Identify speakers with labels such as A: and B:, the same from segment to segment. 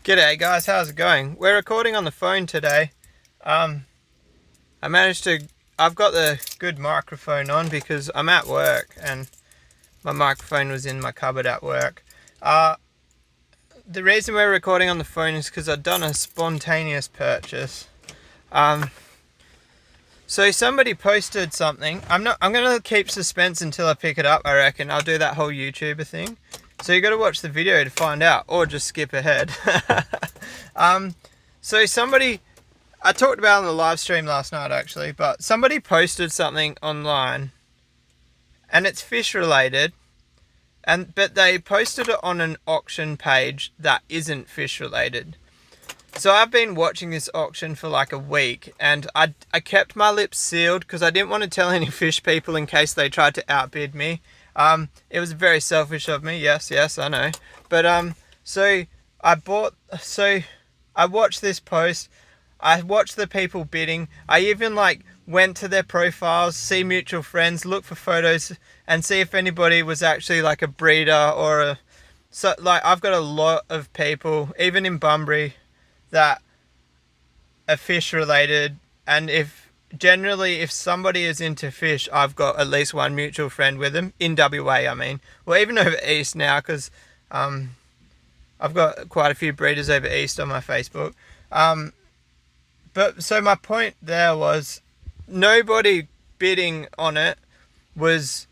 A: G'day guys, how's it going? We're recording on the phone today. I've got the good microphone on because I'm at work and my microphone was in my cupboard at work. The reason we're recording on the phone is because I've done a spontaneous purchase. So somebody posted something. I'm gonna keep suspense until I pick it up, I reckon. I'll do that whole YouTuber thing. So you gotta watch the video to find out, or just skip ahead. So somebody, I talked about it on the live stream last night actually, but somebody posted something online and it's fish related, but they posted it on an auction page that isn't fish related. So I've been watching this auction for like a week and I kept my lips sealed because I didn't want to tell any fish people in case they tried to outbid me. It was very selfish of me, yes, I know. But so I watched this post, I watched the people bidding, I even like went to their profiles, see mutual friends, look for photos and see if anybody was actually like a breeder or I've got a lot of people, even in Bunbury, that are fish related, and if somebody is into fish, I've got at least one mutual friend with them in WA. I mean, well, even over east now, because I've got quite a few breeders over east on my Facebook. But so my point there was nobody bidding on it was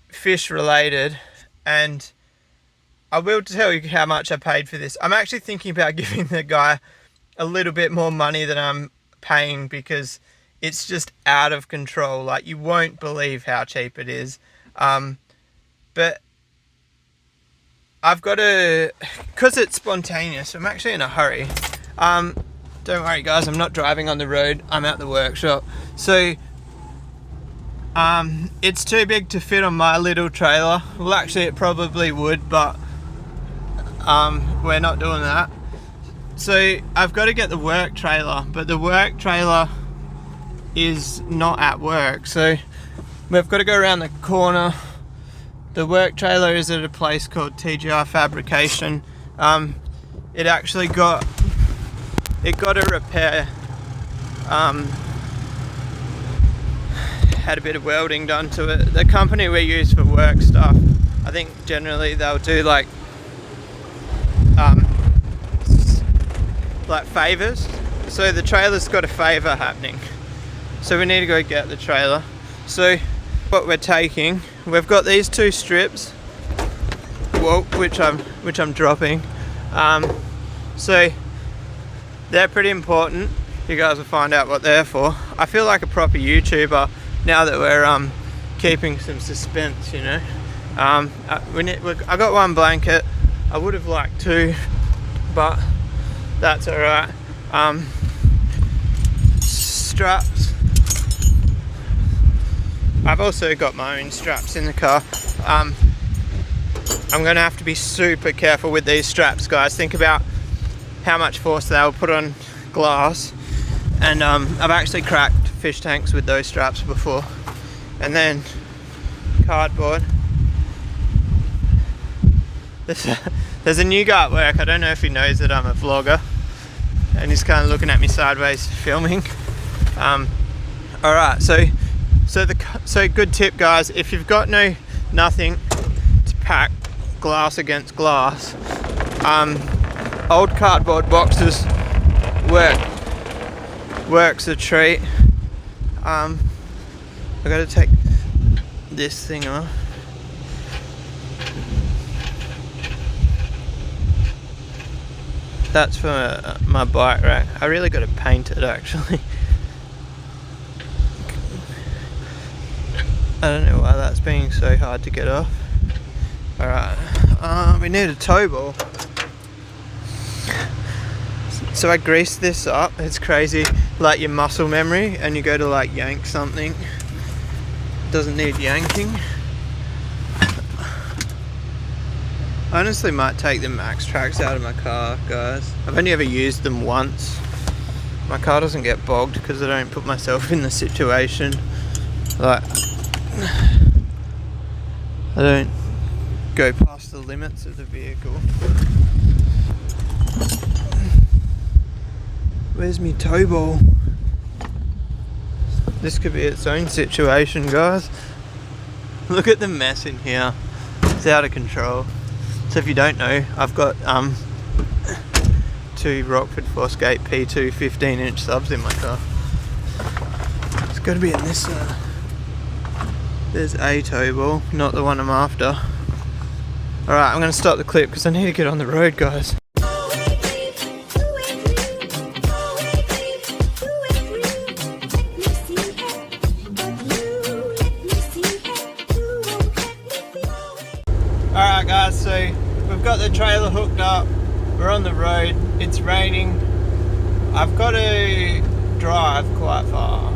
A: fish related, and I will tell you how much I paid for this. I'm actually thinking about giving the guy a little bit more money than I'm paying because it's just out of control. Like, you won't believe how cheap it is. But I've got to, because it's spontaneous, I'm actually in a hurry. Don't worry guys, I'm not driving on the road, I'm at the workshop. So it's too big to fit on my little trailer. Well, actually it probably would, but we're not doing that. So I've got to get the work trailer, but the work trailer is not at work, so we've got to go around the corner. The work trailer is at a place called TGI Fabrication. It actually got a repair, had a bit of welding done to it. The company we use for work stuff, I think generally they'll do like favors. So the trailer's got a favor happening, so we need to go get the trailer. So what we're taking, we've got these two strips, whoa, which I'm dropping. So they're pretty important. You guys will find out what they're for. I feel like a proper YouTuber now that we're keeping some suspense, you know. I got one blanket. I would have liked two, but that's alright. Straps. I've also got my own straps in the car. I'm going to have to be super careful with these straps, guys. Think about how much force they'll put on glass. And I've actually cracked fish tanks with those straps before. And then cardboard. There's a new guy at work. I don't know if he knows that I'm a vlogger, and he's kind of looking at me sideways filming. Alright, so good tip, guys. If you've got nothing to pack glass against glass, old cardboard boxes works a treat. I gotta take this thing off. That's for my bike rack. I really got to paint it actually. I don't know why that's being so hard to get off. Alright, we need a tow ball. So I greased this up. It's crazy, like your muscle memory, and you go to like yank something. It doesn't need yanking. I honestly might take the Max Tracks out of my car, guys. I've only ever used them once. My car doesn't get bogged because I don't put myself in the situation. Like, I don't go past the limits of the vehicle. Where's me tow ball? This could be its own situation, guys. Look at the mess in here. It's out of control. So if you don't know, I've got two Rockford Fosgate P2 15-inch subs in my car. It's got to be in this. There's a tow ball, not the one I'm after. Alright, I'm going to stop the clip because I need to get on the road, guys. Alright guys, so we've got the trailer hooked up, we're on the road, it's raining. I've got to drive quite far.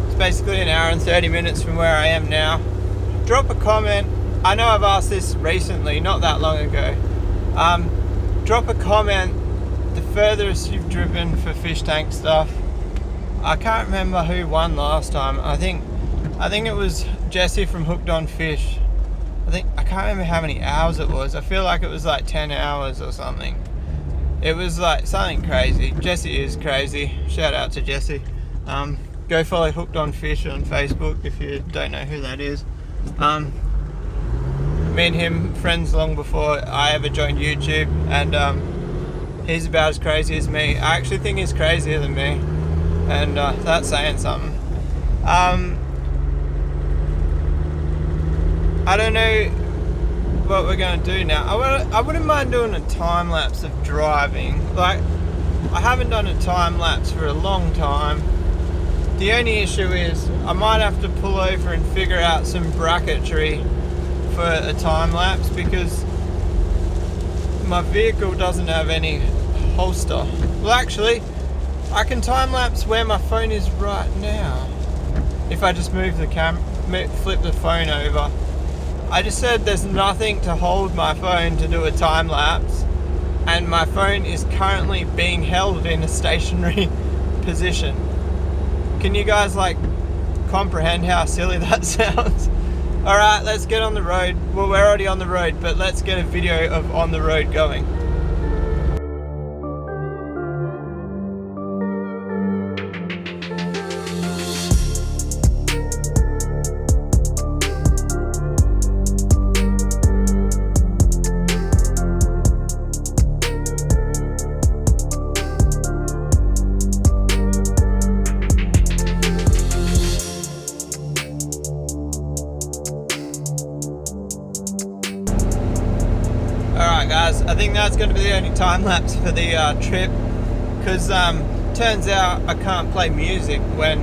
A: It's basically an hour and 30 minutes from where I am now. Drop a comment. I know I've asked this recently, not that long ago. Drop a comment the furthest you've driven for fish tank stuff. I can't remember who won last time. I think it was Jesse from Hooked on Fish. I can't remember how many hours it was. I feel like it was like 10 hours or something. It was like something crazy. Jesse is crazy. Shout out to Jesse. Go follow Hooked on Fish on Facebook if you don't know who that is. Me and him friends long before I ever joined YouTube, and he's about as crazy as me. I actually think he's crazier than me, and that's saying something. I don't know what we're going to do now. I wouldn't mind doing a time lapse of driving. Like, I haven't done a time lapse for a long time. The only issue is I might have to pull over and figure out some bracketry for a time lapse because my vehicle doesn't have any holster. Well, actually, I can time lapse where my phone is right now. If I just move the flip the phone over. I just said there's nothing to hold my phone to do a time lapse, and my phone is currently being held in a stationary position. Can you guys like comprehend how silly that sounds? Alright, let's get on the road. Well, we're already on the road, but let's get a video of on the road going. Alright guys, I think that's going to be the only time lapse for the trip, because turns out I can't play music when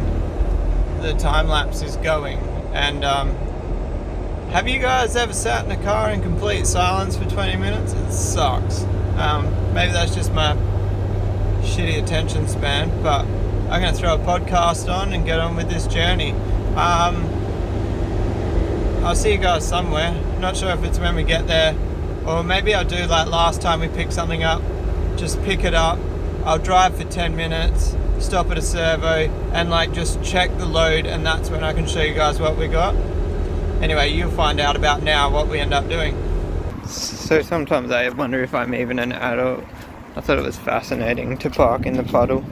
A: the time lapse is going. And have you guys ever sat in a car in complete silence for 20 minutes? It sucks. Maybe that's just my shitty attention span, but I'm going to throw a podcast on and get on with this journey. I'll see you guys somewhere. Not sure if it's when we get there, or maybe I'll do like last time we picked something up, just pick it up, I'll drive for 10 minutes, stop at a servo, and like just check the load, and that's when I can show you guys what we got. Anyway, you'll find out about now what we end up doing. So sometimes I wonder if I'm even an adult. I thought it was fascinating to park in the puddle,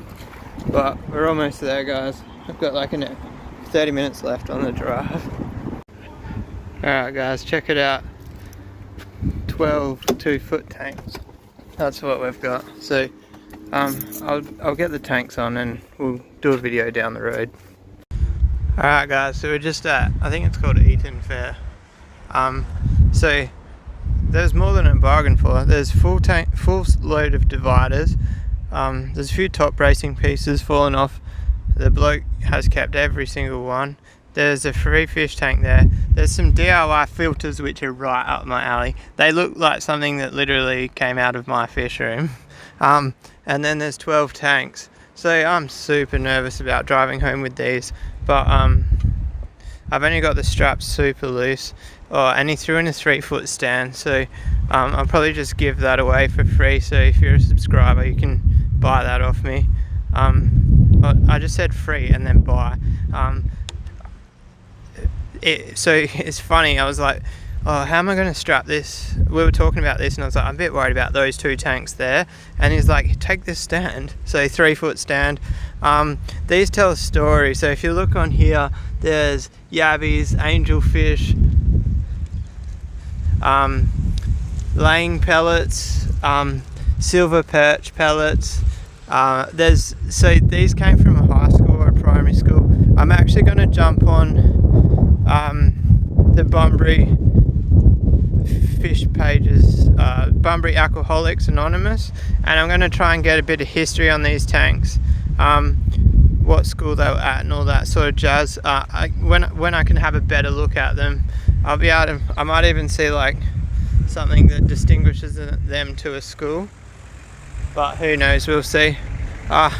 A: but we're almost there, guys. I've got like 30 minutes left on the drive. Alright guys, check it out. 12 2-foot tanks. That's what we've got. So I'll get the tanks on and we'll do a video down the road. Alright guys, so we're just at, I think it's called Eaton Fair. So there's more than a bargain for. There's full load of dividers. There's a few top racing pieces falling off. The bloke has kept every single one. There's a free fish tank there. There's some DIY filters which are right up my alley. They look like something that literally came out of my fish room. And then there's 12 tanks. So I'm super nervous about driving home with these. But I've only got the straps super loose. And he threw in a 3-foot stand. So I'll probably just give that away for free. So if you're a subscriber, you can buy that off me. I just said free and then buy. So it's funny, I was like, oh, how am I going to strap this? We were talking about this and I was like, I'm a bit worried about those 2 tanks there. And he's like, take this stand. So 3-foot stand. These tell a story. So if you look on here, there's yabbies, angelfish, laying pellets, silver perch pellets. So these came from a high school or a primary school. I'm actually going to jump on the Bunbury fish pages, Bunbury Alcoholics Anonymous, and I'm going to try and get a bit of history on these tanks, what school they were at and all that sort of jazz. When I can have a better look at them, I'll be able to, I might even see like something that distinguishes them to a school, but who knows, we'll see. I've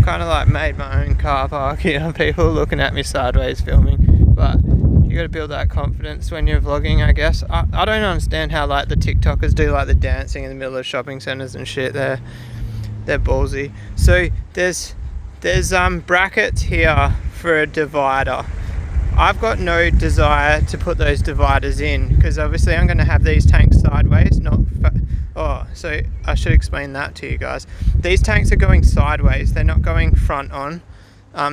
A: kind of like made my own car park here, people looking at me sideways filming, but you gotta build that confidence when you're vlogging, I guess. I don't understand how like the TikTokers do like the dancing in the middle of shopping centers and shit. They're ballsy. So there's brackets here for a divider. I've got no desire to put those dividers in because obviously I'm going to have these tanks sideways, so I should explain that to you guys. These tanks are going sideways, they're not going front on,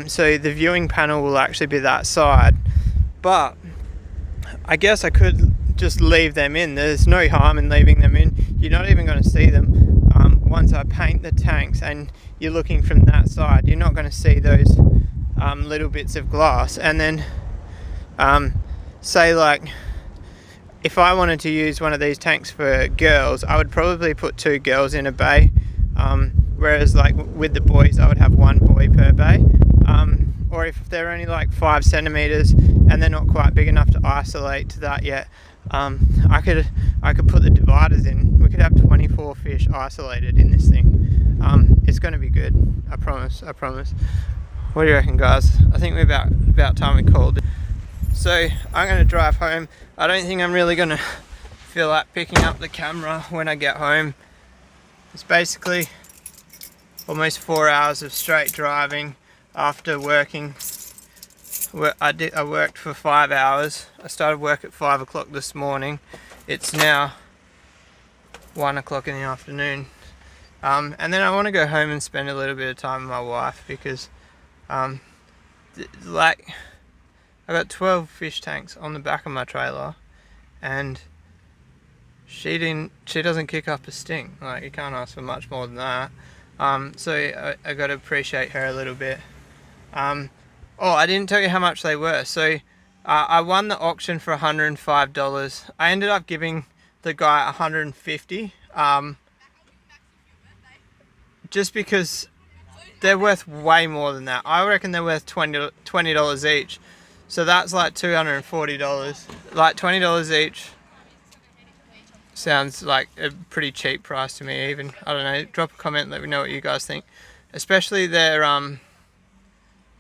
A: so the viewing panel will actually be that side. But I guess I could just leave them in. There's no harm in leaving them in. You're not even going to see them. Once I paint the tanks and you're looking from that side, you're not going to see those little bits of glass. And then say like if I wanted to use one of these tanks for girls, I would probably put 2 girls in a bay, whereas like with the boys I would have 1 boy per bay. Or if they're only like 5 centimeters and they're not quite big enough to isolate to that yet, I could put the dividers in. We could have 24 fish isolated in this thing. It's going to be good, I promise. What do you reckon, guys? I think we're about time we called it. So I'm going to drive home. I don't think I'm really going to feel like picking up the camera when I get home. It's basically almost 4 hours of straight driving after working. I worked for 5 hours. I started work at 5 o'clock this morning. It's now 1 o'clock in the afternoon. And then I want to go home and spend a little bit of time with my wife because like I got 12 fish tanks on the back of my trailer and she doesn't kick up a stink. Like, you can't ask for much more than that. So I got to appreciate her a little bit. Oh, I didn't tell you how much they were. So I won the auction for $105. I ended up giving the guy $150. Just because they're worth way more than that. I reckon they're worth $20 each. So that's like $240. Like $20 each sounds like a pretty cheap price to me even. I don't know, drop a comment, let me know what you guys think. Especially they're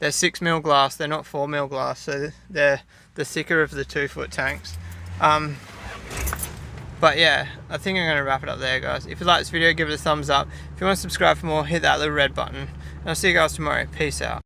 A: 6mm glass, they're not 4mm glass, so they're the thicker of the 2-foot tanks. But yeah, I think I'm going to wrap it up there, guys. If you like this video, give it a thumbs up. If you want to subscribe for more, hit that little red button. And I'll see you guys tomorrow. Peace out.